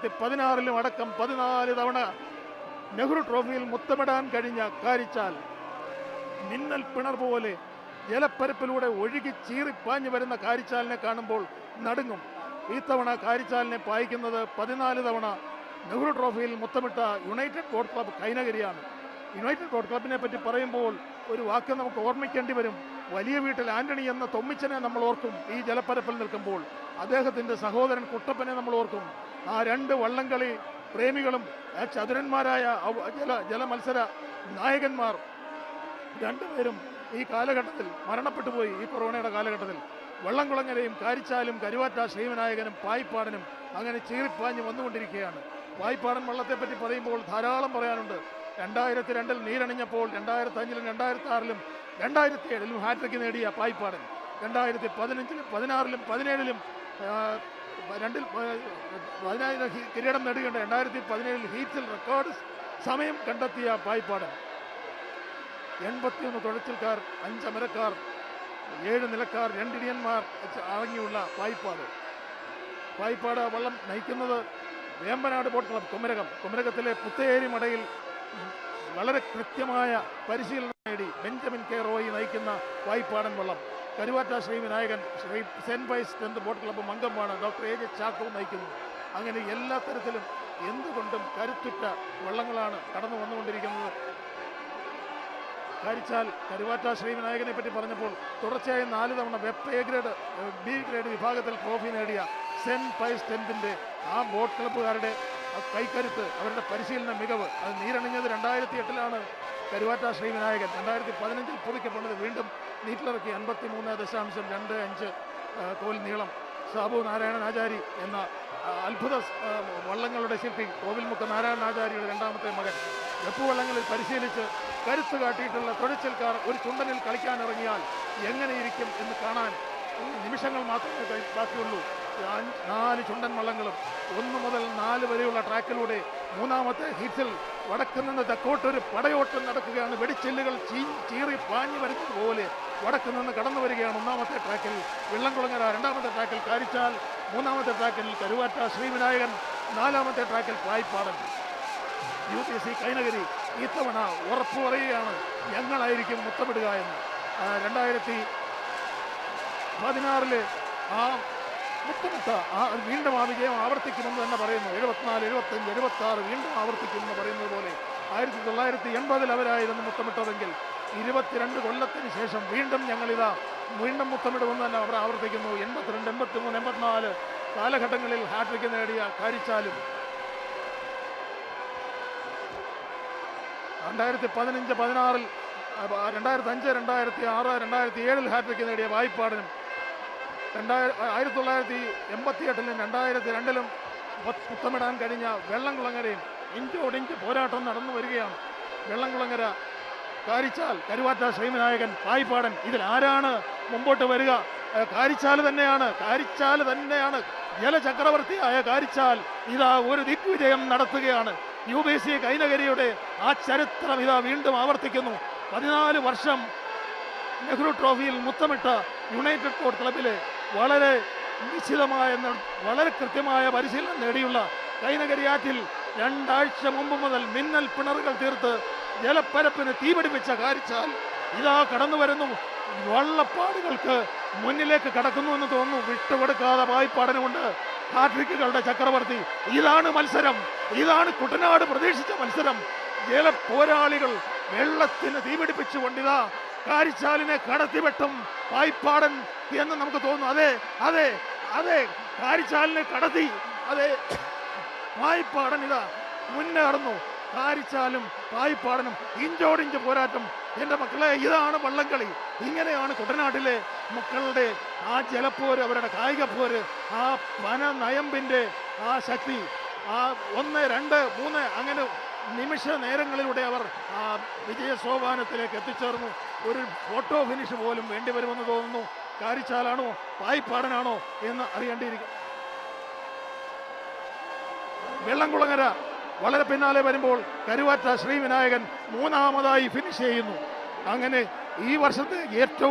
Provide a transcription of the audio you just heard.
16 അടക്കം 14 തവണ നെഹ്റു ട്രോഫിയിൽ മുത്തമിടാൻ കഴിഞ്ഞ കാരിച്ചാൽ മിന്നൽ പിണർ പോലെ ജലപ്പരപ്പിലൂടെ ഒഴുകി ചീറിപ്പാഞ്ഞു വരുന്ന കാരിച്ചാലിനെ കാണുമ്പോൾ നടുങ്ങും. ഇത്തവണ കാരിച്ചാലിനെ പായിക്കുന്നത് 14 തവണ നെഹ്റു ട്രോഫിയിൽ മുത്തമിട്ട യുണൈറ്റഡ് ബോട്ട് ക്ലബ്ബ് കൈനകരിയാണ്. യുണൈറ്റഡ് ബോട്ട് ക്ലബിനെ പറ്റി പറയുമ്പോൾ ഒരു വാക്ക് നമുക്ക് ഓർമ്മിക്കേണ്ടി വരും. വലിയ വീട്ടിൽ ആന്റണി എന്ന തൊമ്മിച്ചനെ നമ്മൾ ഓർക്കും. ഈ ജലപ്പരപ്പിൽ നിൽക്കുമ്പോൾ അദ്ദേഹത്തിൻ്റെ സഹോദരൻ കുട്ടപ്പനെ നമ്മൾ ഓർക്കും. ആ രണ്ട് വള്ളംകളി പ്രേമികളും ചതുരന്മാരായ ജലമത്സര നായകന്മാർ രണ്ടുപേരും ഈ കാലഘട്ടത്തിൽ മരണപ്പെട്ടു പോയി. ഈ കൊറോണയുടെ കാലഘട്ടത്തിൽ വള്ളംകുളങ്ങരയും കാരിച്ചാലും കരുവാറ്റ ശ്രീവിനായകനും പായിപ്പാടനും അങ്ങനെ ചീറിപ്പാഞ്ഞ് വന്നുകൊണ്ടിരിക്കുകയാണ്. പായിപ്പാടൻ വള്ളത്തെപ്പറ്റി പറയുമ്പോൾ ധാരാളം പറയാനുണ്ട്. 2002 നീരണിഞ്ഞപ്പോൾ 2005 2006 2007 ഹാട്രിക്ക് നേടിയ പായിപ്പാടൻ 2015 16 17 കിരീടം നേടുകയുണ്ട്. 2017 ഹീറ്റ്സിൽ റെക്കോർഡ് സമയം കണ്ടെത്തിയ പായിപ്പാടൻ 81 തുഴച്ചിൽക്കാർ, 5 അമരക്കാർ, 7 നിലക്കാർ, 2 ഇടിയന്മാർ അടങ്ങിയുള്ള പായിപ്പാട് വള്ളം നയിക്കുന്നത് വേമ്പനാട് ബോട്ട് ക്ലബ് കുമരകത്തിലെ പുത്തേരി മടയിൽ വളരെ കൃത്യമായ പരിശീലനം നേടി ബെഞ്ചമിൻ കെ റോയി നയിക്കുന്ന പായിപ്പാടൻ വള്ളം. Karuvatta Sreevinayakan saint Pius boat club മംഗമാണ് ഡോക്ടർ എ ജെ ചാക്കോ നയിക്കുന്നു. അങ്ങനെ എല്ലാ തരത്തിലും എന്തുകൊണ്ടും കരുത്തുറ്റ വള്ളങ്ങളാണ് കടന്നു വന്നുകൊണ്ടിരിക്കുന്നത്. കാരിച്ചാൽ കരുവാറ്റ ശ്രീവിനായകനെ പറ്റി പറഞ്ഞപ്പോൾ തുടർച്ചയായി 4 തവണ web A grade B grade വിഭാഗത്തിൽ ട്രോഫി നേടിയ സെന്റ് പൈസ് ടെൻത്തിൻ്റെ ആ ബോട്ട് ക്ലബ്ബുകാരുടെ കൈക്കരുത്ത്, അവരുടെ പരിശീലന മികവ്, അത് നീരണിഞ്ഞത് 2008 കരുവാറ്റ ശ്രീവിനായകൻ. 2015 പുതുക്കപ്പെട്ടത് വീണ്ടും നീറ്റിലിറക്കി 53.25 കോൽ നീളം. സാബു നാരായണൻ ആചാരി എന്ന അത്ഭുത വള്ളങ്ങളുടെ ശില്പി കോവിൽമുക്ക് നാരായണൻ ആചാര്യയുടെ രണ്ടാമത്തെ മകൻ വെപ്പ് വള്ളങ്ങളിൽ പരിശീലിച്ച് കരുത്ത് കാട്ടിയിട്ടുള്ള തുഴച്ചിൽക്കാർ ഒരു ചുണ്ടനിൽ കളിക്കാനിറങ്ങിയാൽ എങ്ങനെയിരിക്കും എന്ന് കാണാൻ നിമിഷങ്ങൾ മാത്രമേ ബാക്കിയുള്ളൂ. 4 ചുണ്ടൻ വള്ളങ്ങളും 1 മുതൽ 4 വരെയുള്ള ട്രാക്കിലൂടെ മൂന്നാമത്തെ ഹീറ്റ്സിൽ വടക്ക് നിന്ന് തെക്കോട്ടൊരു പടയോട്ടം നടക്കുകയാണ്. വെടിച്ചില്ലുകൾ ചീറി പാഞ്ഞു വരുന്നത് പോലെ വടക്ക് നിന്ന് കടന്നു വരികയാണ്. 1-ാമത്തെ ട്രാക്കിൽ വെള്ളംകുളങ്ങര, 2-ാമത്തെ ട്രാക്കിൽ കാരിച്ചാൽ, 3-ാമത്തെ ട്രാക്കിൽ കരുവാറ്റ ശ്രീവിനായകൻ, 4-ാമത്തെ ട്രാക്കിൽ പായിപ്പാടൻ. UPC കൈനകരി ഇത്തവണ ഉറപ്പു പറയുകയാണ്, ഞങ്ങളായിരിക്കും മുത്തമിടുക എന്ന്. 2016 ആ മുത്തമിട്ട വീണ്ടും ആ വിജയം ആവർത്തിക്കുമെന്ന് തന്നെ പറയുന്നു. 74, 75, 76 വീണ്ടും ആവർത്തിക്കുമെന്ന് പറയുന്നത് പോലെ 1980 അവരായിരുന്നു മുത്തമിട്ടതെങ്കിൽ 22 കൊല്ലത്തിന് ശേഷം വീണ്ടും ഞങ്ങളിതാ വീണ്ടും മുത്തമിടുമെന്ന് തന്നെ അവർ ആവർത്തിക്കുന്നു. 82, 83, 84 കാലഘട്ടങ്ങളിൽ ഹാട്രിക്ക് നേടിയ കാരിച്ചാലും 2015, 16, 2005, 2006, 2007 ഹാട്രിക്ക് നേടിയ പായിപ്പാടനും 1988 2002 മുത്തമിടാൻ കഴിഞ്ഞ വെള്ളംകുളങ്ങരയും ഇഞ്ചോടിഞ്ച് പോരാട്ടം നടന്നു വരികയാണ്. വെള്ളംകുളങ്ങര, കാരിച്ചാൽ, കരുവാറ്റ ശ്രീവിനായകൻ, പായിപ്പാടൻ, ഇതിൽ ആരാണ് മുമ്പോട്ട് വരിക? കാരിച്ചാൽ തന്നെയാണ്. ജലചക്രവർത്തിയായ കാരിച്ചാൽ ഇതാ ഒരു ദിഗ്വിജയം നടത്തുകയാണ്. UPC കൈനകരിയുടെ ആ ചരിത്രം ഇതാ വീണ്ടും ആവർത്തിക്കുന്നു. 14 വർഷം നെഹ്റു ട്രോഫിയിൽ മുത്തമിട്ട യുണൈറ്റഡ് ബോട്ട് ക്ലബിലെ വളരെ നിശ്ചിതമായ വളരെ കൃത്യമായ പരിശീലനം നേടിയുള്ള കൈനകരിയാറ്റിൽ 2 ആഴ്ച മുമ്പ് മുതൽ മിന്നൽ പിണറുകൾ തീർത്ത് ജലപ്പരപ്പിന് തീപിടിപ്പിച്ച കാരിച്ചാൽ ഇതാ കടന്നു വരുന്നു. വള്ളപ്പാടുകൾക്ക് മുന്നിലേക്ക് കടക്കുന്നു എന്ന് തോന്നുന്നു. വിട്ടുകൊടുക്കാതെ പായിപ്പാടനുകൊണ്ട് ഹാട്രിക്കുകളുടെ ചക്രവർത്തി. ഇതാണ് മത്സരം, ഇതാണ് കുട്ടനാട് പ്രതീക്ഷിച്ച മത്സരം. ജലപോരാളികൾ വെള്ളത്തിന് തീപിടിപ്പിച്ചുകൊണ്ടിതാ കാരിച്ചാലിനെ കടത്തിവെട്ടും പായിപ്പാടൻ എന്ന് നമുക്ക് തോന്നുന്നു. അതെ കാരിച്ചാലിനെ കടത്തി. അതെ, പായിപ്പാടൻ ഇതാ മുന്നേറുന്നു. കാരിച്ചാലും പായിപ്പാടനും ഇഞ്ചോടിഞ്ച് പോരാട്ടം. എൻ്റെ മക്കളെ, ഇതാണ് വള്ളംകളി. ഇങ്ങനെയാണ് കുട്ടനാട്ടിലെ മക്കളുടെ ആ ജലപ്പോര്, അവരുടെ കായിക പോര്, ആ നയമ്പിൻ്റെ ആ ശക്തി, ആ 1, 2, 3 അങ്ങനെ നിമിഷ നേരങ്ങളിലൂടെ അവർ ആ വിജയ സോപാനത്തിലേക്ക് എത്തിച്ചേർന്നു. ഒരു ഫോട്ടോ ഫിനിഷ് പോലും വേണ്ടി വരുമെന്ന് തോന്നുന്നു. കാരിച്ചാലാണോ പായിപ്പാടനാണോ എന്ന് അറിയേണ്ടിയിരിക്കും. വെള്ളംകുളങ്ങര വളരെ പിന്നാലെ വരുമ്പോൾ കരുവാറ്റ ശ്രീവിനായകൻ 3-ാമതായി ഫിനിഷ് ചെയ്യുന്നു. അങ്ങനെ ഈ വർഷത്തെ ഏറ്റവും